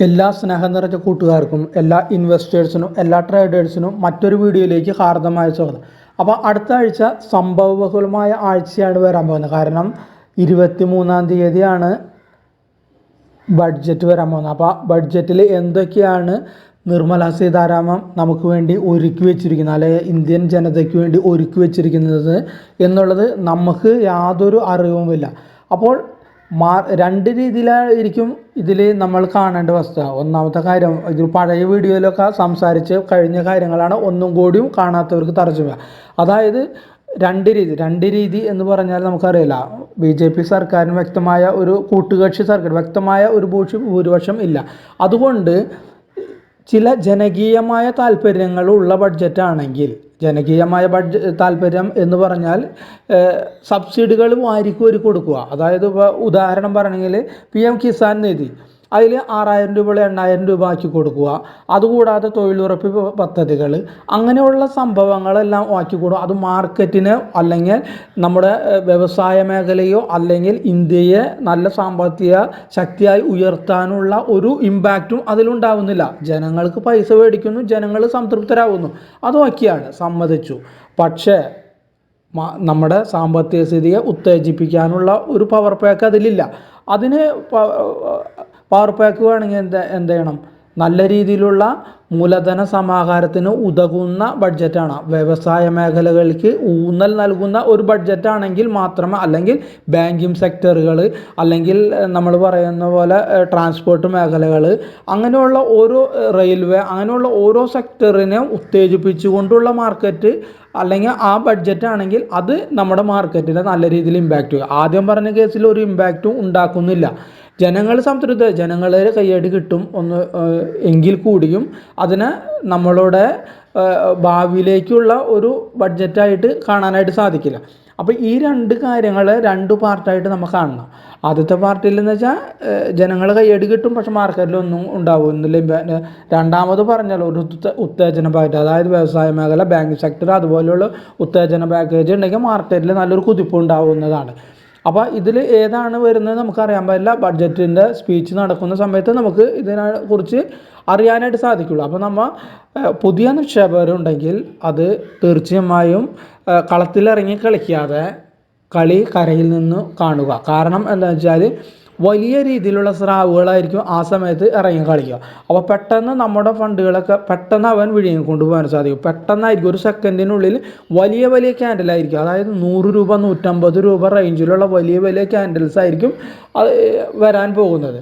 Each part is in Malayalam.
എല്ലാ സ്നേഹം നിറഞ്ഞ കൂട്ടുകാർക്കും എല്ലാ ഇൻവെസ്റ്റേഴ്സിനും എല്ലാ ട്രേഡേഴ്സിനും മറ്റൊരു വീഡിയോയിലേക്ക് ഹാർദമായ സ്വാഗതം. അപ്പോൾ അടുത്ത ആഴ്ച സംഭവബഹുലമായ ആഴ്ചയാണ് വരാൻ പോകുന്നത്. കാരണം 23-ാം തീയതിയാണ് ബഡ്ജറ്റ് വരാൻ പോകുന്നത്. അപ്പോൾ ബഡ്ജറ്റിൽ എന്തൊക്കെയാണ് നിർമ്മല സീതാരാമൻ നമുക്ക് വേണ്ടി ഒരുക്കി വെച്ചിരിക്കുന്നത്, അല്ലെങ്കിൽ ഇന്ത്യൻ ജനതയ്ക്ക് വേണ്ടി ഒരുക്കി വെച്ചിരിക്കുന്നത് എന്നുള്ളത് നമുക്ക് യാതൊരു അറിവുമില്ല. അപ്പോൾ രണ്ട് രീതിയിലായിരിക്കും ഇതിൽ നമ്മൾ കാണേണ്ട വസ്തുത. ഒന്നാമത്തെ കാര്യം, ഇതിൽ പഴയ വീഡിയോയിലൊക്കെ സംസാരിച്ച് കഴിഞ്ഞ കാര്യങ്ങളാണ്, ഒന്നും കൂടിയും കാണാത്തവർക്ക് തർജ്ജമ. അതായത് രണ്ട് രീതി എന്ന് പറഞ്ഞാൽ നമുക്കറിയില്ല. BJP സർക്കാരിന് വ്യക്തമായ ഒരു കൂട്ടുകക്ഷി സർക്കാർ, വ്യക്തമായ ഒരു ഭൂരിപക്ഷം ഇല്ല. അതുകൊണ്ട് ചില ജനകീയമായ താല്പര്യങ്ങളുള്ള ബഡ്ജറ്റാണെങ്കിൽ, ജനകീയമായ താല്പര്യം എന്ന് പറഞ്ഞാൽ സബ്സിഡികൾ വാരിക്കോരി കൊടുക്കുക. അതായത് ഇപ്പോൾ ഉദാഹരണം പറയണമെങ്കിൽ PM കിസാൻ നിധി, അതിൽ 6000 രൂപ 8000 രൂപ ആക്കി കൊടുക്കുക. അതുകൂടാതെ തൊഴിലുറപ്പ് പദ്ധതികൾ, അങ്ങനെയുള്ള സംഭവങ്ങളെല്ലാം ആക്കി കൊടുക്കുക. അത് മാർക്കറ്റിനെ അല്ലെങ്കിൽ നമ്മുടെ വ്യവസായ മേഖലയോ അല്ലെങ്കിൽ ഇന്ത്യയെ നല്ല സാമ്പത്തിക ശക്തിയായി ഉയർത്താനുള്ള ഒരു ഇമ്പാക്റ്റും അതിലുണ്ടാവുന്നില്ല. ജനങ്ങൾക്ക് പൈസ മേടിക്കുന്നു, ജനങ്ങൾ സംതൃപ്തരാകുന്നു, അതൊക്കെയാണ്, സമ്മതിച്ചു. പക്ഷേ നമ്മുടെ സാമ്പത്തിക സ്ഥിതിയെ ഉത്തേജിപ്പിക്കാനുള്ള ഒരു പവർ പാക്ക് അതിലില്ല. അതിന് പവർ പാക്ക് വേണമെങ്കിൽ എന്ത് ചെയ്യണം? നല്ല രീതിയിലുള്ള മൂലധന സമാഹാരത്തിന് ഉതകുന്ന ബഡ്ജറ്റാണ്, വ്യവസായ മേഖലകൾക്ക് ഊന്നൽ നൽകുന്ന ഒരു ബഡ്ജറ്റാണെങ്കിൽ മാത്രമേ, അല്ലെങ്കിൽ ബാങ്കിങ് സെക്ടറുകൾ, അല്ലെങ്കിൽ നമ്മൾ പറയുന്ന പോലെ ട്രാൻസ്പോർട്ട് മേഖലകൾ, അങ്ങനെയുള്ള ഓരോ റെയിൽവേ, അങ്ങനെയുള്ള ഓരോ സെക്ടറിനെ ഉത്തേജിപ്പിച്ചുകൊണ്ടുള്ള മാർക്കറ്റ് അല്ലെങ്കിൽ ആ ബഡ്ജറ്റ് ആണെങ്കിൽ അത് നമ്മുടെ മാർക്കറ്റിനെ നല്ല രീതിയിൽ ഇമ്പാക്റ്റ് ചെയ്യും. ആദ്യം പറഞ്ഞ കേസിൽ ഒരു ഇമ്പാക്റ്റും ഉണ്ടാക്കുന്നില്ല. ജനങ്ങൾ സംതൃപ്ത, ജനങ്ങളുടെ കയ്യടി കിട്ടും എങ്കിൽ കൂടിയും അതിനെ നമ്മളുടെ ഭാവിയിലേക്കുള്ള ഒരു ബഡ്ജറ്റായിട്ട് കാണാനായിട്ട് സാധിക്കില്ല. അപ്പോൾ ഈ രണ്ട് കാര്യങ്ങൾ രണ്ട് പാർട്ടായിട്ട് നമ്മൾ കാണണം. ആദ്യത്തെ പാർട്ടിൽ എന്ന് വെച്ചാൽ ജനങ്ങൾ കയ്യടി കിട്ടും, പക്ഷെ മാർക്കറ്റിലൊന്നും ഉണ്ടാവുന്നില്ല. രണ്ടാമത് പറഞ്ഞാൽ ഒരു ഉത്തേജന പാക്കേജ്, അതായത് വ്യവസായ മേഖല, ബാങ്കിങ് സെക്ടർ, അതുപോലെയുള്ള ഉത്തേജന പാക്കേജ് ഉണ്ടെങ്കിൽ മാർക്കറ്റിൽ നല്ലൊരു കുതിപ്പ് ഉണ്ടാവുന്നതാണ്. അപ്പോൾ ഇതിൽ ഏതാണ് വരുന്നത് നമുക്കറിയാൻ പറ്റില്ല. ബഡ്ജറ്റിൻ്റെ സ്പീച്ച് നടക്കുന്ന സമയത്ത് നമുക്ക് ഇതിനെക്കുറിച്ച് അറിയാനായിട്ട് സാധിക്കുള്ളൂ. അപ്പോൾ നമ്മൾ പുതിയ നിക്ഷേപകരുണ്ടെങ്കിൽ അത് തീർച്ചയായും കളത്തിലിറങ്ങി കളിക്കാതെ കളി കരയിൽ നിന്ന് കാണുക. കാരണം എന്താണെന്ന് വെച്ചാൽ വലിയ രീതിയിലുള്ള സ്രാവുകളായിരിക്കും ആ സമയത്ത് ഇറങ്ങി കളിക്കുക. അപ്പോൾ പെട്ടെന്ന് നമ്മുടെ ഫണ്ടുകളൊക്കെ പെട്ടെന്ന് അവൻ വിഴുങ്ങി കൊണ്ടുപോകാൻ സാധിക്കും. പെട്ടെന്നായിരിക്കും, ഒരു സെക്കൻഡിനുള്ളിൽ വലിയ വലിയ ക്യാൻഡിലായിരിക്കും, അതായത് 100 രൂപ 150 രൂപ റേഞ്ചിലുള്ള വലിയ വലിയ ക്യാൻഡിൽസ് ആയിരിക്കും വരാൻ പോകുന്നത്.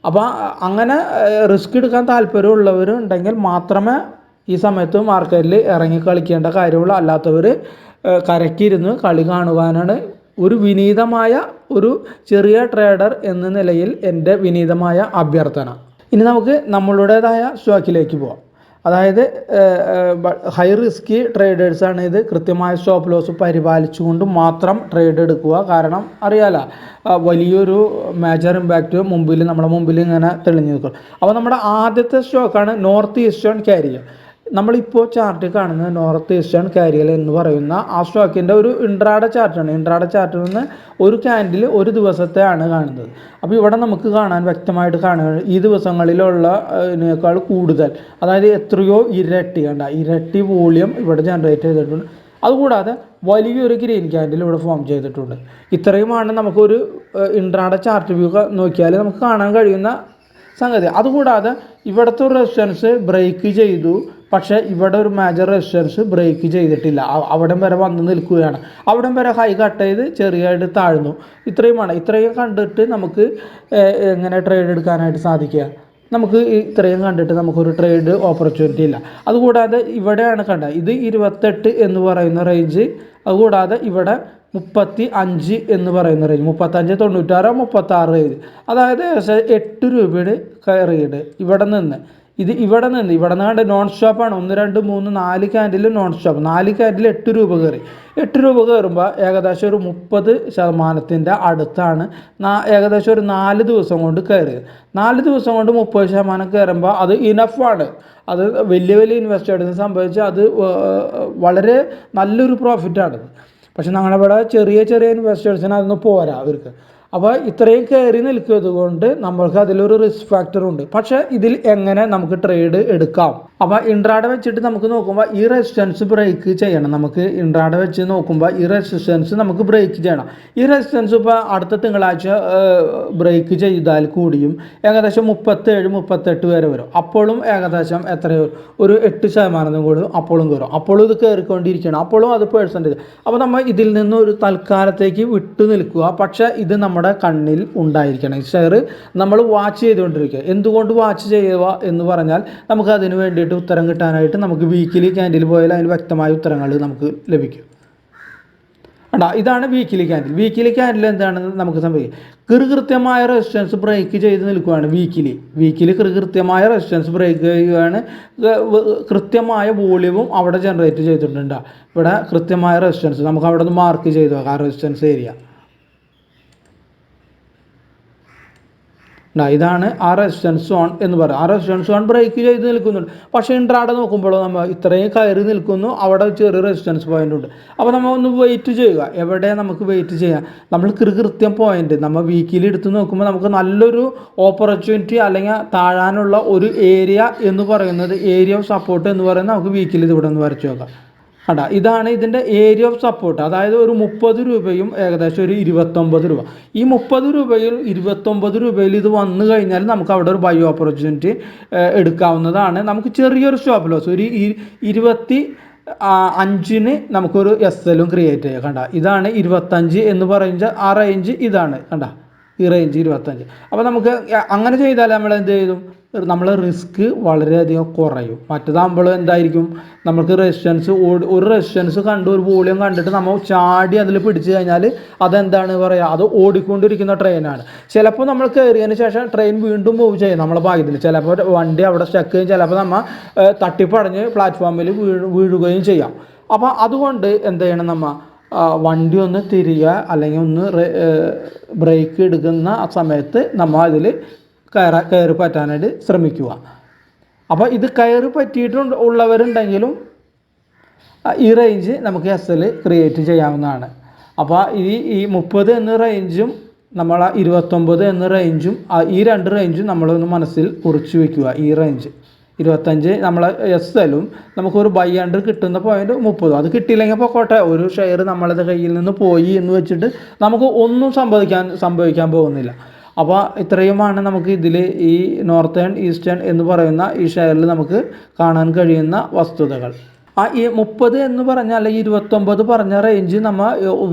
അപ്പോൾ അങ്ങനെ റിസ്ക് എടുക്കാൻ താല്പര്യമുള്ളവരുണ്ടെങ്കിൽ മാത്രമേ ഈ സമയത്ത് മാർക്കറ്റിൽ ഇറങ്ങി കളിക്കേണ്ട കാര്യമുള്ളൂ. അല്ലാത്തവർ കരക്കിരുന്ന് കളി കാണുവാനാണ് ഒരു വിനീതമായ ഒരു ചെറിയ ട്രേഡർ എന്ന നിലയിൽ എൻ്റെ വിനീതമായ അഭ്യർത്ഥന. ഇനി നമുക്ക് നമ്മളുടേതായ സ്റ്റോക്കിലേക്ക് പോകാം. അതായത് ഹൈ റിസ്കി ട്രേഡേഴ്സാണ് ഇത്. കൃത്യമായ സ്റ്റോപ്പ് ലോസ് പരിപാലിച്ചുകൊണ്ട് മാത്രം ട്രേഡ് എടുക്കുക. കാരണം അറിയാലോ, വലിയൊരു മേജർ ഇമ്പാക്റ്റ് നമ്മുടെ മുമ്പിൽ ഇങ്ങനെ തെളിഞ്ഞു നിൽക്കും. അപ്പോൾ നമ്മുടെ ആദ്യത്തെ സ്റ്റോക്കാണ് നോർത്ത് ഈസ്റ്റേൺ കാരിയർ. നമ്മളിപ്പോൾ ചാർട്ടിൽ കാണുന്നത് നോർത്ത് ഈസ്റ്റേൺ കാരിയർ എന്ന് പറയുന്ന ആ സ്റ്റോക്കിൻ്റെ ഒരു ഇൻട്രാഡേ ചാർട്ടാണ്. ഇൻട്രാഡേ ചാർട്ടിൽ നിന്ന് ഒരു ക്യാൻഡിൽ ഒരു ദിവസത്തെയാണ് കാണുന്നത്. അപ്പോൾ ഇവിടെ നമുക്ക് വ്യക്തമായിട്ട് കാണുന്നത് ഈ ദിവസങ്ങളിലുള്ളതിനേക്കാൾ കൂടുതൽ, അതായത് എത്രയോ ഇരട്ടി വോളിയം ഇവിടെ ജനറേറ്റ് ചെയ്തിട്ടുണ്ട്. അതുകൂടാതെ വലിയൊരു ഗ്രീൻ ക്യാൻഡിൽ ഇവിടെ ഫോം ചെയ്തിട്ടുണ്ട്. ഇത്രയുമാണ് നമുക്കൊരു ഇൻട്രാഡേ ചാർട്ട് വ്യൂ നോക്കിയാൽ നമുക്ക് കാണാൻ കഴിയുന്ന സംഗതി. അതുകൂടാതെ ഇവിടുത്തെ ഒരു റെസിസ്റ്റൻസ് ബ്രേക്ക് ചെയ്തു, പക്ഷേ ഇവിടെ ഒരു മേജർ റെസിസ്റ്റൻസ് ബ്രേക്ക് ചെയ്തിട്ടില്ല. അവിടം വരെ വന്ന് നിൽക്കുകയാണ്. അവിടം വരെ ഹൈ കട്ട് ചെയ്ത് ചെറിയായിട്ട് താഴ്ന്നു. ഇത്രയും കണ്ടിട്ട് നമുക്ക് എങ്ങനെ ട്രേഡ് എടുക്കാനായിട്ട് സാധിക്കുക? നമുക്ക് ഇത്രയും കണ്ടിട്ട് നമുക്കൊരു ട്രേഡ് ഓപ്പർച്യൂണിറ്റി ഇല്ല. അതുകൂടാതെ ഇവിടെയാണ് ഇത് 28 എന്ന് പറയുന്ന റേഞ്ച്. അതുകൂടാതെ ഇവിടെ 35 എന്ന് പറയുന്ന റേഞ്ച്, 35, 96, 36 റേഞ്ച്, അതായത് 8 രൂപയുടെ കയറിയിട്ട് ഇവിടെ നിന്ന് കണ്ട് നോൺ സ്റ്റോപ്പാണ്. 1, 2, 3, 4 ക്യാൻഡിൽ നോൺ സ്റ്റോപ്പ്. 4 ക്യാൻഡിൽ 8 രൂപ കയറി. 8 രൂപ കയറുമ്പോൾ ഏകദേശം ഒരു 30% അടുത്താണ് ഏകദേശം ഒരു 4 ദിവസം കൊണ്ട് കയറിയത്. 4 ദിവസം കൊണ്ട് 30% കയറുമ്പോൾ അത് ഇനഫാണ്. അത് വലിയ ഇൻവെസ്റ്റേഴ്സിനെ സംബന്ധിച്ച് അത് വളരെ നല്ലൊരു പ്രോഫിറ്റാണ്. പക്ഷെ ഞങ്ങളിവിടെ ചെറിയ ഇൻവെസ്റ്റേഴ്സിന് അതൊന്നും പോരാ അവർക്ക്. അപ്പോൾ ഇത്രയും കയറി നിൽക്കുന്നത് കൊണ്ട് നമ്മൾക്ക് അതിലൊരു റിസ്ക് ഫാക്ടർ ഉണ്ട്. പക്ഷേ ഇതിൽ എങ്ങനെ നമുക്ക് ട്രേഡ് എടുക്കാം? അപ്പോൾ ഇൻട്രാഡേ വെച്ചിട്ട് നമുക്ക് നോക്കുമ്പോൾ ഈ റെസിസ്റ്റൻസ് ബ്രേക്ക് ചെയ്യണം. നമുക്ക് ഇൻട്രാഡേ വെച്ച് നോക്കുമ്പോൾ ഈ റെസിസ്റ്റൻസ് നമുക്ക് ബ്രേക്ക് ചെയ്യണം. ഈ റെസിസ്റ്റൻസ് ഇപ്പോൾ അടുത്ത തിങ്കളാഴ്ച ബ്രേക്ക് ചെയ്താൽ കൂടിയും ഏകദേശം 37-38 വരെ വരും. അപ്പോഴും ഏകദേശം എത്രയോ ഒരു 8% കൂടി അപ്പോഴും കയറും. അപ്പോഴും ഇത് കയറിക്കൊണ്ടിരിക്കണം. അപ്പോഴും അത് പെർസെൻറ്റേജ്. അപ്പോൾ നമ്മൾ ഇതിൽ നിന്ന് ഒരു തൽക്കാലത്തേക്ക് വിട്ടു നിൽക്കുക. പക്ഷേ ഇത് നമ്മുടെ കണ്ണിൽ ഉണ്ടായിരിക്കണം. ഈ ഷെയർ നമ്മൾ വാച്ച് ചെയ്തുകൊണ്ടിരിക്കുക. എന്തുകൊണ്ട് വാച്ച് ചെയ്യുക എന്ന് പറഞ്ഞാൽ നമുക്ക് അതിന് വേണ്ടിയിട്ട് ഉത്തരം കിട്ടാനായിട്ട് നമുക്ക് വീക്കിലി ക്യാൻഡിൽ പോയാൽ അതിന് വ്യക്തമായ ഉത്തരങ്ങൾ നമുക്ക് ലഭിക്കും. ഇതാണ് വീക്കിലി ക്യാൻഡിൽ. വീക്കിലി ക്യാൻഡിൽ എന്താണെന്ന് നമുക്ക് സംഭവിക്കും. കൃത്യമായ റെസിസ്റ്റൻസ് ബ്രേക്ക് ചെയ്ത് നിൽക്കുകയാണ്. വീക്കിലി കൃത്യമായ റെസിസ്റ്റൻസ് ബ്രേക്ക് ചെയ്യുകയാണ്. കൃത്യമായ വോളിയവും അവിടെ ജനറേറ്റ് ചെയ്തിട്ടുണ്ട്. ഇവിടെ കൃത്യമായ റെസിസ്റ്റൻസ് നമുക്ക് അവിടെ നിന്ന് മാർക്ക് ചെയ്തു ആ റെസിസ്റ്റൻസ് ഏരിയ. ഇതാണ് ആ റെസിസ്റ്റൻസ് സോൺ എന്ന് പറയുന്നത്. ആ റെസിസ്റ്റൻസ് സോൺ ബ്രേക്ക് ചെയ്ത് നിൽക്കുന്നുണ്ട്. പക്ഷേ ഇൻട്രാഡേ നോക്കുമ്പോൾ നമ്മൾ ഇത്രയും കയറി നിൽക്കുന്നു, അവിടെ ചെറിയ റെസിസ്റ്റൻസ് പോയിന്റ് ഉണ്ട്. അപ്പോൾ നമ്മൾ ഒന്ന് വെയിറ്റ് ചെയ്യുക. എവിടെ നമുക്ക് വെയിറ്റ് ചെയ്യാം? നമ്മൾ കൃത്യം പോയിന്റ് നമ്മൾ വീക്കിലി എടുത്ത് നോക്കുമ്പോൾ നമുക്ക് നല്ലൊരു ഓപ്പർച്യൂണിറ്റി അല്ലെങ്കിൽ താഴാനുള്ള ഒരു ഏരിയ എന്ന് പറയുന്നത്, ഏരിയ ഓഫ് സപ്പോർട്ട് എന്ന് പറയുന്നത് നമുക്ക് വീക്കിലി ഇവിടെ ഒന്ന് വരച്ച് നോക്കാം. ഇതാണ് ഇതിൻ്റെ ഏരിയ ഓഫ് സപ്പോർട്ട്. അതായത് ഒരു 30 രൂപയും ഏകദേശം ഒരു 29 രൂപ. ഈ 30 രൂപയിൽ 29 രൂപയിൽ ഇത് വന്നു കഴിഞ്ഞാൽ നമുക്ക് അവിടെ ഒരു ബൈ ഓപ്പർച്യൂണിറ്റി എടുക്കാവുന്നതാണ്. നമുക്ക് ചെറിയൊരു സ്റ്റോപ്പ് ലോസ് ഒരു 25-ന് നമുക്കൊരു SL ക്രിയേറ്റ് ചെയ്യാം. ഇതാണ് 25 എന്ന് പറയുന്ന ആ റേഞ്ച്. ഇതാണ് ഈ റേഞ്ച് 25. അപ്പോൾ നമുക്ക് അങ്ങനെ ചെയ്താൽ നമ്മൾ എന്ത് ചെയ്യും? നമ്മളെ റിസ്ക് വളരെയധികം കുറയും. മറ്റേതാകുമ്പോൾ എന്തായിരിക്കും? നമുക്ക് ഒരു റെസിസ്റ്റൻസ് കണ്ട് ഒരു വോളിയം കണ്ടിട്ട് നമ്മൾ ചാടി അതിൽ പിടിച്ചു കഴിഞ്ഞാൽ അതെന്താണ് പറയുക? അത് ഓടിക്കൊണ്ടിരിക്കുന്ന ട്രെയിനാണ്. ചിലപ്പോൾ നമ്മൾ കയറിയതിന് ശേഷം ട്രെയിൻ വീണ്ടും മൂവ് ചെയ്യും നമ്മളെ ഭാഗ്യത്തിൽ. ചിലപ്പോൾ വണ്ടി അവിടെ സ്റ്റക്ക് ചെയ്യും, ചിലപ്പോൾ നമ്മൾ തട്ടിപ്പടഞ്ഞ് പ്ലാറ്റ്ഫോമിൽ വീഴുകയും ചെയ്യാം. അപ്പോൾ അതുകൊണ്ട് എന്ത് ചെയ്യണം? നമ്മൾ വണ്ടി ഒന്ന് തിരിയുക, അല്ലെങ്കിൽ ഒന്ന് ബ്രേക്ക് എടുക്കുന്ന ആ സമയത്ത് നമ്മൾ അതിൽ കയറി പറ്റാനായിട്ട് ശ്രമിക്കുക. അപ്പോൾ ഇത് കയറി പറ്റിയിട്ടുള്ളവരുണ്ടെങ്കിലും ഈ റേഞ്ച് നമുക്ക് SL ക്രിയേറ്റ് ചെയ്യാവുന്നതാണ്. അപ്പോൾ ഈ 30 എന്ന റേഞ്ചും നമ്മൾ 29 എന്ന റേഞ്ചും ഈ രണ്ട് റേഞ്ചും നമ്മളൊന്ന് മനസ്സിൽ കുറിച്ച് വയ്ക്കുക. ഈ റേഞ്ച് 25 നമ്മൾ SLും നമുക്കൊരു ബൈ അണ്ടർ കിട്ടുന്ന പോയിന്റ് 30. അത് കിട്ടിയില്ലെങ്കിൽ പോട്ടെ, ഒരു ഷെയർ നമ്മളത് കയ്യിൽ നിന്ന് പോയി എന്ന് വെച്ചിട്ട് നമുക്ക് ഒന്നും സംഭവിക്കാൻ പോകുന്നില്ല. അപ്പോൾ ഇത്രയുമാണ് നമുക്ക് ഇതിൽ ഈ നോർത്തേൺ ഈസ്റ്റേൺ എന്ന് പറയുന്ന ഈ ഷെയറിൽ നമുക്ക് കാണാൻ കഴിയുന്ന വസ്തുതകൾ. ഈ 30 എന്ന് പറഞ്ഞാൽ അല്ലെങ്കിൽ 29 പറഞ്ഞ റേഞ്ച് നമ്മൾ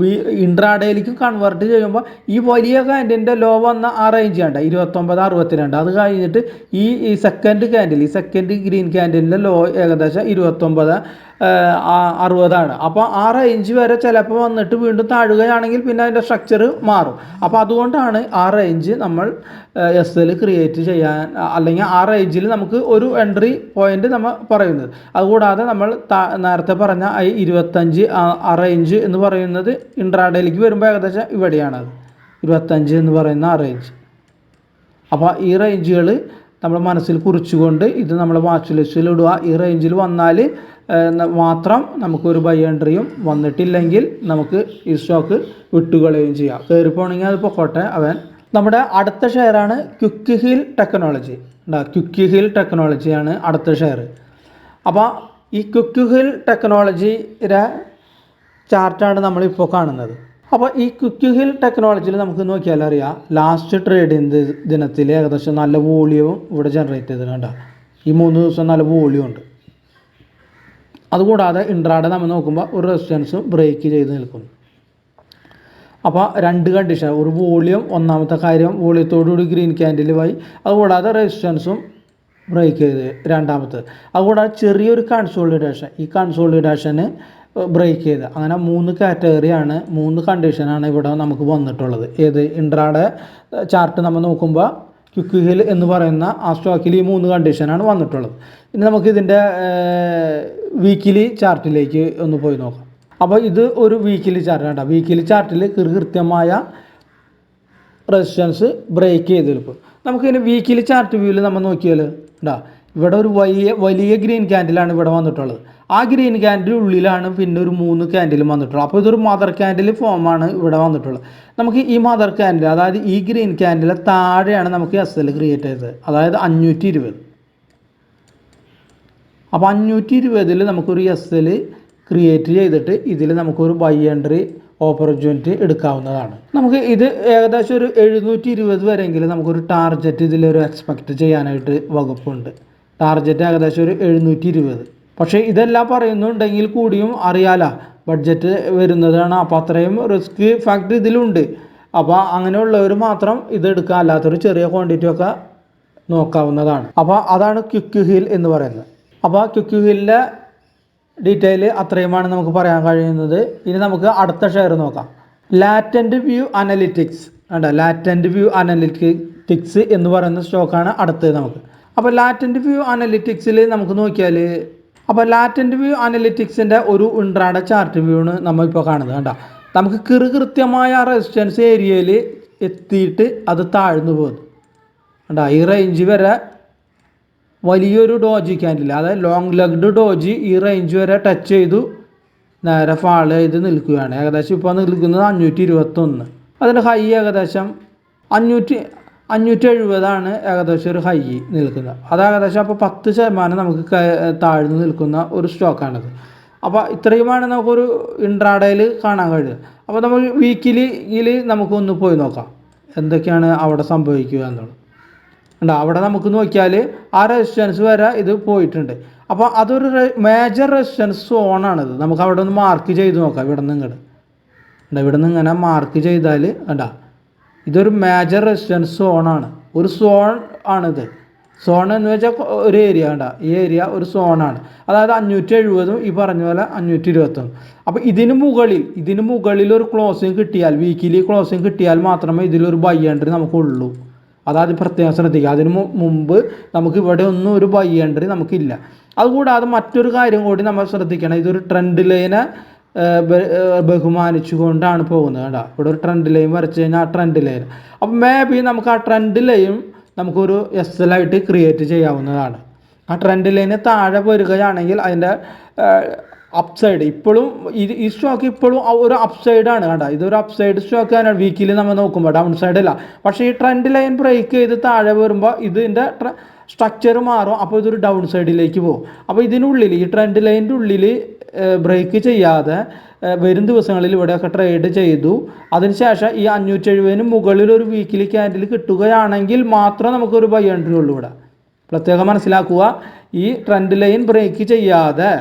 ഇൻട്രാഡേയിലേക്ക് കൺവേർട്ട് ചെയ്യുമ്പോൾ ഈ വലിയ ക്യാൻഡിൻ്റെ ലോ വന്ന ആ റേഞ്ച് വേണ്ട 29.62. അത് കഴിഞ്ഞിട്ട് ഈ സെക്കൻഡ് ഗ്രീൻ ക്യാൻഡിൻ്റെ ലോ ഏകദേശം 29.60. അപ്പോൾ ആ റേഞ്ച് വരെ ചിലപ്പോൾ വന്നിട്ട് വീണ്ടും താഴുകയാണെങ്കിൽ പിന്നെ അതിൻ്റെ സ്ട്രക്ചർ മാറും. അപ്പോൾ അതുകൊണ്ടാണ് ആ റേഞ്ച് നമ്മൾ SL ക്രിയേറ്റ് ചെയ്യാൻ, അല്ലെങ്കിൽ ആ റേഞ്ചിൽ നമുക്ക് ഒരു എൻട്രി പോയിന്റ് നമ്മൾ പറയുന്നത്. അതുകൂടാതെ നമ്മൾ നേരത്തെ പറഞ്ഞ 25 ആ റേഞ്ച് എന്ന് പറയുന്നത് ഇൻട്രാഡേയിലേക്ക് വരുമ്പോൾ ഏകദേശം ഇവിടെയാണത് 25 എന്ന് പറയുന്ന ആ റേഞ്ച്. അപ്പോൾ ഈ റേഞ്ചുകൾ നമ്മൾ മനസ്സിൽ കുറിച്ചുകൊണ്ട് ഇത് നമ്മൾ വാച്ച് ലിസ്റ്റിൽ ഇടുക. ഈ റേഞ്ചിൽ വന്നാൽ മാത്രം നമുക്കൊരു ബൈ എൻട്രിയും, വന്നിട്ടില്ലെങ്കിൽ നമുക്ക് ഈ സ്റ്റോക്ക് വിട്ടുകളയുകയും ചെയ്യാം. കയറിപ്പോണെങ്കിൽ അത് പൊക്കോട്ടെ അവൻ. നമ്മുടെ അടുത്ത ഷെയറാണ് Quick Heal technology. Quick Heal ടെക്നോളജിയാണ് അടുത്ത ഷെയർ. അപ്പോൾ ഈ ക്വിക്ക് ഹിൽ ടെക്നോളജിയുടെ ചാർട്ടാണ് നമ്മളിപ്പോൾ കാണുന്നത്. അപ്പോൾ ഈ ക്വിക്ക് ഹിൽ ടെക്നോളജിയിൽ നമുക്ക് നോക്കിയാൽ അറിയാം, ലാസ്റ്റ് ട്രേഡിംഗ് ദിനത്തിൽ ഏകദേശം നല്ല വോളിയവും ഇവിടെ ജനറേറ്റ് ചെയ്തിട്ടുണ്ട്. ഈ 3 ദിവസം നല്ല വോളിയം ഉണ്ട്. അതുകൂടാതെ ഇൻട്രാഡേ നമ്മൾ നോക്കുമ്പോൾ ഒരു റെസിസ്റ്റൻസും ബ്രേക്ക് ചെയ്ത് നിൽക്കുന്നു. അപ്പോൾ രണ്ട് കണ്ടീഷൻ, ഒരു വോളിയം, ഒന്നാമത്തെ കാര്യം വോളിയത്തോടുകൂടി ഗ്രീൻ ക്യാൻഡിലുമായി, അതുകൂടാതെ റെസിസ്റ്റൻസും ബ്രേക്ക് ചെയ്ത് രണ്ടാമത്തേത്, അതുകൂടാതെ ചെറിയൊരു കൺസോളിഡേഷൻ, ഈ കൺസോളിഡേഷന് ബ്രേക്ക് ചെയ്ത്, അങ്ങനെ 3 കാറ്റഗറിയാണ്, 3 കണ്ടീഷനാണ് ഇവിടെ നമുക്ക് വന്നിട്ടുള്ളത്. ഏത് ഇൻട്രാഡേ ചാർട്ട് നമ്മൾ നോക്കുമ്പോൾ ക്വിക്ക് ഹിൽ എന്ന് പറയുന്ന ആ സ്റ്റോക്കിൽ ഈ 3 കണ്ടീഷനാണ് വന്നിട്ടുള്ളത്. ഇനി നമുക്കിതിൻ്റെ വീക്കിലി ചാർട്ടിലേക്ക് ഒന്ന് പോയി നോക്കാം. അപ്പോൾ ഇത് ഒരു വീക്കിലി ചാർട്ട് കേട്ടോ. വീക്കിലി ചാർട്ടിൽ കൃത്യമായ റെസിസ്റ്റൻസ് ബ്രേക്ക് ചെയ്ത് നിൽക്കും. നമുക്കിതിന് വീക്കിലി ചാർട്ട് വ്യൂവിൽ നമ്മൾ നോക്കിയാൽ ഇവിടെ ഒരു വലിയ ഗ്രീൻ ക്യാൻഡിലാണ് ഇവിടെ വന്നിട്ടുള്ളത്. ആ ഗ്രീൻ ക്യാൻഡിൽ ഉള്ളിലാണ് പിന്നെ ഒരു 3 ക്യാൻഡിലും വന്നിട്ടുള്ളത്. അപ്പോൾ ഇതൊരു മദർ ക്യാൻഡിൽ ഫോമാണ് ഇവിടെ വന്നിട്ടുള്ളത്. നമുക്ക് ഈ മദർ ക്യാൻഡിൽ, അതായത് ഈ ഗ്രീൻ ക്യാൻഡിലെ താഴെയാണ് നമുക്ക് SL ക്രിയേറ്റ് ചെയ്തത്, അതായത് 520. അപ്പോൾ 520ൽ നമുക്കൊരു SL ക്രിയേറ്റ് ചെയ്തിട്ട് ഇതിൽ നമുക്കൊരു ബൈ എൻട്രി ഓപ്പർച്യൂണിറ്റി എടുക്കാവുന്നതാണ്. നമുക്ക് ഇത് ഏകദേശം ഒരു 720 വരെയെങ്കിലും നമുക്കൊരു ടാർഗറ്റ് ഇതിലൊരു എക്സ്പെക്റ്റ് ചെയ്യാനായിട്ട് വകുപ്പുണ്ട്. ടാർഗറ്റ് ഏകദേശം ഒരു 720. പക്ഷേ ഇതെല്ലാം പറയുന്നുണ്ടെങ്കിൽ കൂടിയും അറിയാല ബഡ്ജറ്റ് വരുന്നതാണ്. അപ്പോൾ അത്രയും റിസ്ക് ഫാക്ടർ ഇതിലുണ്ട്. അപ്പോൾ അങ്ങനെയുള്ളവർ മാത്രം ഇത് എടുക്കുക, അല്ലാത്തൊരു ചെറിയ ക്വാണ്ടിറ്റി ഒക്കെ നോക്കാവുന്നതാണ്. അപ്പോൾ അതാണ് ക്വിക്ക് ഹീൽ എന്ന് പറയുന്നത്. അപ്പോൾ ക്വിക്ക് ഹീലിൻ്റെ ഡീറ്റെയിൽ അത്രയുമാണ് നമുക്ക് പറയാൻ കഴിയുന്നത്. ഇനി നമുക്ക് അടുത്ത ഷെയർ നോക്കാം. ലാറ്റൻറ്റ് വ്യൂ അനലിറ്റിക്സ് ഉണ്ട്. ലാറ്റൻറ്റ് വ്യൂ അനലിറ്റിക്സ് എന്ന് പറയുന്ന സ്റ്റോക്കാണ് അടുത്തത് നമുക്ക്. അപ്പോൾ ലാറ്റൻറ്റ് വ്യൂ അനലിറ്റിക്സിൽ നമുക്ക് നോക്കിയാൽ, അപ്പോൾ ലാറ്റൻറ്റ് വ്യൂ അനലിറ്റിക്സിൻ്റെ ഒരു ഇൻട്രാഡേ ചാർട്ട് വ്യൂ ആണ് നമ്മൾ ഇപ്പോൾ കാണുന്നത്. കണ്ടോ, നമുക്ക് കൃത്യമായ റെസിസ്റ്റൻസ് ഏരിയയിൽ എത്തിയിട്ട് അത് താഴ്ന്നു പോകുന്നു. കണ്ടോ, ഈ റേഞ്ച് വരെ വലിയൊരു ഡോജി ക്യാൻഡിൽ, അതായത് ലോങ് ലെഗ്ഡ് ഡോജി ഈ റേഞ്ച് വരെ ടച്ച് ചെയ്തു നേരെ ഫാൾ ചെയ്ത് നിൽക്കുകയാണ്. ഏകദേശം ഇപ്പോൾ നിൽക്കുന്നത് 521. അതിൻ്റെ ഹൈ ഏകദേശം 570 ഏകദേശം ഒരു ഹൈ നിൽക്കുന്നത്. അത് ഏകദേശം അപ്പോൾ 10% നമുക്ക് താഴ്ന്നു നിൽക്കുന്ന ഒരു സ്റ്റോക്കാണിത്. അപ്പോൾ ഇത്രയുമാണ് നമുക്കൊരു ഇൻട്രാഡേയിൽ കാണാൻ കഴിയുന്നത്. അപ്പോൾ നമ്മൾ വീക്കിലിയിൽ നമുക്കൊന്ന് പോയി നോക്കാം എന്തൊക്കെയാണ് അവിടെ സംഭവിക്കുക എന്നുള്ളത്. ഉണ്ട്, അവിടെ നമുക്ക് നോക്കിയാൽ ആ റെസിസ്റ്റൻസ് വരെ ഇത് പോയിട്ടുണ്ട്. അപ്പോൾ അതൊരു മേജർ റെസിസ്റ്റൻസ് സോണാണിത്. നമുക്ക് അവിടെ ഒന്ന് മാർക്ക് ചെയ്ത് നോക്കാം. ഇവിടെ നിന്ന് ഇങ്ങനെ മാർക്ക് ചെയ്താൽ കണ്ടാ, ഇതൊരു മേജർ റെസിസ്റ്റൻസ് സോണാണ്. ഒരു സോൺ ആണിത്. സോൺ എന്ന് വെച്ചാൽ ഒരു ഏരിയ കണ്ട, ഈ ഏരിയ ഒരു സോണാണ്. അതായത് 570 ഈ പറഞ്ഞ പോലെ 521. അപ്പോൾ ഇതിന് മുകളിൽ ഒരു ക്ലോസിങ് കിട്ടിയാൽ, വീക്കിലി ക്ലോസിങ് കിട്ടിയാൽ മാത്രമേ ഇതിലൊരു ബൈ എൻട്രി നമുക്കുള്ളൂ. അതായത് പ്രത്യേകം ശ്രദ്ധിക്കുക. അതിന് മുമ്പ് നമുക്ക് ഇവിടെ ഒന്നും ഒരു ബൈ എൻട്രി നമുക്കില്ല. അതുകൂടാതെ മറ്റൊരു കാര്യം കൂടി നമ്മൾ ശ്രദ്ധിക്കണം. ഇതൊരു ട്രെൻഡ് ലൈനെ ബഹുമാനിച്ചു കൊണ്ടാണ് പോകുന്നത്. കേട്ടോ, ഇവിടെ ഒരു ട്രെൻഡ് ലൈൻ വരച്ച് കഴിഞ്ഞാൽ ആ ട്രെൻഡ് ലൈൻ, അപ്പോൾ മേ ബി നമുക്ക് ആ ട്രെൻഡ് ലൈൻ നമുക്കൊരു SL ആയിട്ട് ക്രിയേറ്റ് ചെയ്യാവുന്നതാണ്. ആ ട്രെൻഡ് ലൈന് താഴെ വരികയാണെങ്കിൽ അതിൻ്റെ അപ്സൈഡ് ഇപ്പോഴും ഈ സ്റ്റോക്ക് ഇപ്പോഴും ഒരു അപ്സൈഡാണ്. കണ്ട, ഇതൊരു അപ്സൈഡ് സ്റ്റോക്ക് തന്നെയാണ്. വീക്കിലി നമ്മൾ നോക്കുമ്പോൾ ഡൗൺ സൈഡല്ല. പക്ഷേ ഈ ട്രെൻഡ് ലൈൻ ബ്രേക്ക് ചെയ്ത് താഴെ വരുമ്പോൾ ഇതിൻ്റെ സ്ട്രക്ചർ മാറും. അപ്പോൾ ഇതൊരു ഡൗൺ സൈഡിലേക്ക് പോകും. അപ്പോൾ ഇതിനുള്ളിൽ, ഈ ട്രെൻഡ് ലൈനിൻ്റെ ഉള്ളിൽ ബ്രേക്ക് ചെയ്യാതെ വരും ദിവസങ്ങളിൽ ഇവിടെയൊക്കെ ട്രേഡ് ചെയ്തു. അതിനുശേഷം ഈ 570 മുകളിൽ ഒരു വീക്കിലി ക്യാൻഡിൽ കിട്ടുകയാണെങ്കിൽ മാത്രം നമുക്കൊരു ബൈ എൻട്രി ഉള്ളൂ. ഇവിടെ പ്രത്യേകം മനസ്സിലാക്കുക, ഈ ട്രെൻഡ് ലൈൻ ബ്രേക്ക് ചെയ്യാതെ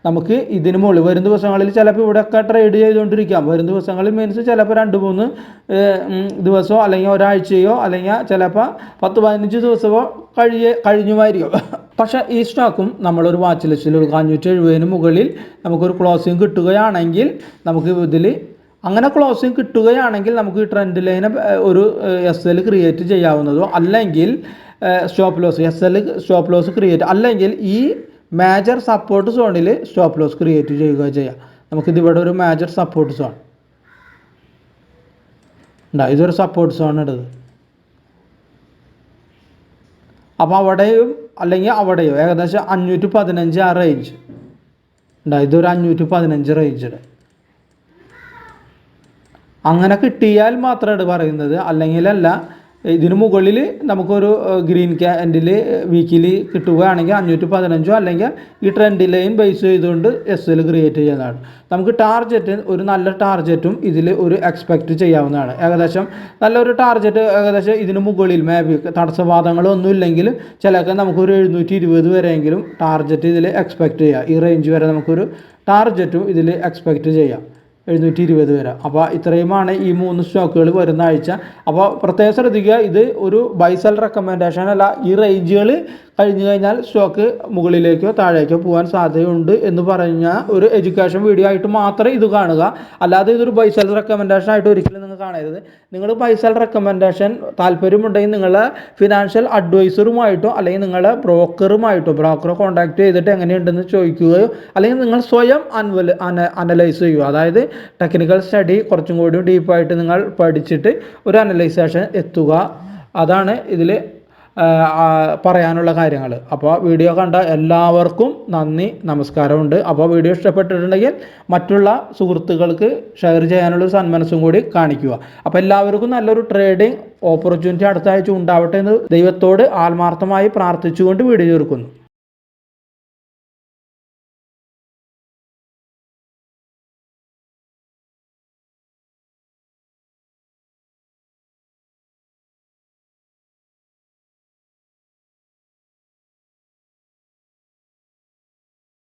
നമുക്ക് ഇതിന് മുകളിൽ വരും ദിവസങ്ങളിൽ ചിലപ്പോൾ ഇവിടെയൊക്കെ ട്രേഡ് ചെയ്തുകൊണ്ടിരിക്കാം. വരും ദിവസങ്ങളിൽ മീൻസ് ചിലപ്പോൾ 2-3 ദിവസമോ അല്ലെങ്കിൽ ഒരാഴ്ചയോ അല്ലെങ്കിൽ ചിലപ്പോൾ 10-15 ദിവസമോ കഴിഞ്ഞുമായിരിക്കും. പക്ഷേ ഈ സ്റ്റോക്കും നമ്മളൊരു വാച്ച് ലിസ്റ്റിൽ ഒരു 570 മുകളിൽ നമുക്കൊരു ക്ലോസിങ് കിട്ടുകയാണെങ്കിൽ നമുക്ക് ഇതിൽ അങ്ങനെ ക്ലോസിങ് കിട്ടുകയാണെങ്കിൽ നമുക്ക് ഈ ട്രെൻഡ് ലൈനെ ഒരു SL ക്രിയേറ്റ് ചെയ്യാവുന്നതോ, അല്ലെങ്കിൽ സ്റ്റോപ്പ് ലോസ് ക്രിയേറ്റ്, അല്ലെങ്കിൽ ഈ മേജർ സപ്പോർട്ട് സോണിൽ സ്റ്റോപ്പ് ലോസ് ക്രിയേറ്റ് ചെയ്യുക ചെയ്യാം. നമുക്കിതിവിടെ ഒരു മേജർ സപ്പോർട്ട് സോൺ ഉണ്ടാ, ഇതൊരു സപ്പോർട്ട് സോൺ ഇടത്. അപ്പോൾ അവിടെയും അല്ലെങ്കിൽ അവിടെയോ ഏകദേശം 515 ആ റേഞ്ച് ഉണ്ടാ, ഇതൊരു 515 റേഞ്ച്. അങ്ങനെ കിട്ടിയാൽ മാത്രമാണ് പറയുന്നത്, അല്ലെങ്കിലല്ല. ഇതിന് മുകളിൽ നമുക്കൊരു ഗ്രീൻ ക്യാൻഡിൽ വീക്കിലി കിട്ടുകയാണെങ്കിൽ 515 അല്ലെങ്കിൽ ഈ ട്രെൻഡ് ലൈൻ ബേസ് ചെയ്തുകൊണ്ട് SL ക്രിയേറ്റ് ചെയ്യുന്നതാണ്. നമുക്ക് ടാർഗറ്റ്, ഒരു നല്ല ടാർഗറ്റും ഇതിൽ ഒരു എക്സ്പെക്റ്റ് ചെയ്യാവുന്നതാണ്. ഏകദേശം നല്ലൊരു ടാർഗറ്റ് ഏകദേശം ഇതിന് മുകളിൽ മേ ബി തടസ്സവാദങ്ങളൊന്നും ഇല്ലെങ്കിൽ ചിലപ്പോൾ നമുക്കൊരു 720 വരെയെങ്കിലും ടാർഗറ്റ് ഇതിൽ എക്സ്പെക്റ്റ് ചെയ്യാം. ഈ റേഞ്ച് വരെ നമുക്കൊരു ടാർഗറ്റും ഇതിൽ എക്സ്പെക്റ്റ് ചെയ്യാം, 720 വരെ. അപ്പോൾ ഇത്രയുമാണ് ഈ 3 സ്റ്റോക്കുകൾ വരുന്ന ആഴ്ച. അപ്പോൾ പ്രത്യേകം ശ്രദ്ധിക്കുക, ഇത് ഒരു ബൈ സെൽ റെക്കമെൻഡേഷൻ അല്ല. ഈ റേഞ്ചുകൾ കഴിഞ്ഞു കഴിഞ്ഞാൽ സ്റ്റോക്ക് മുകളിലേക്കോ താഴേക്കോ പോകാൻ സാധ്യതയുണ്ട് എന്ന് പറഞ്ഞ ഒരു എഡ്യൂക്കേഷൻ വീഡിയോ ആയിട്ട് മാത്രമേ ഇത് കാണുക. അല്ലാതെ ഇതൊരു ബൈ സെൽ റെക്കമെൻഡേഷൻ ആയിട്ട് ഒരിക്കലും നിങ്ങൾ കാണരുത്. നിങ്ങൾ ബൈ സെൽ റെക്കമെൻഡേഷൻ താല്പര്യമുണ്ടെങ്കിൽ നിങ്ങളുടെ ഫിനാൻഷ്യൽ അഡ്വൈസറുമായിട്ടോ അല്ലെങ്കിൽ നിങ്ങളുടെ ബ്രോക്കറെ കോൺടാക്ട് ചെയ്തിട്ട് എങ്ങനെയുണ്ടെന്ന് ചോദിക്കുകയോ അല്ലെങ്കിൽ നിങ്ങൾ സ്വയം അനലൈസ് ചെയ്യുക. അതായത് ടെക്നിക്കൽ സ്റ്റഡി കുറച്ചും കൂടി ഡീപ്പായിട്ട് നിങ്ങൾ പഠിച്ചിട്ട് ഒരു അനലൈസേഷൻ എത്തുക. അതാണ് ഇതിൽ പറയാനുള്ള കാര്യങ്ങൾ. അപ്പോൾ വീഡിയോ കണ്ട എല്ലാവർക്കും നന്ദി, നമസ്കാരമുണ്ട്. അപ്പോൾ വീഡിയോ ഇഷ്ടപ്പെട്ടിട്ടുണ്ടെങ്കിൽ മറ്റുള്ള സുഹൃത്തുക്കൾക്ക് ഷെയർ ചെയ്യാനുള്ളൊരു സന്മനസ്സും കൂടി കാണിക്കുക. അപ്പോൾ എല്ലാവർക്കും നല്ലൊരു ട്രേഡിംഗ് ഓപ്പർച്യൂണിറ്റി അടുത്ത ആഴ്ച ഉണ്ടാവട്ടെ എന്ന് ദൈവത്തോട് ആത്മാർത്ഥമായി പ്രാർത്ഥിച്ചുകൊണ്ട് വീഡിയോ ചേർക്കുന്നു.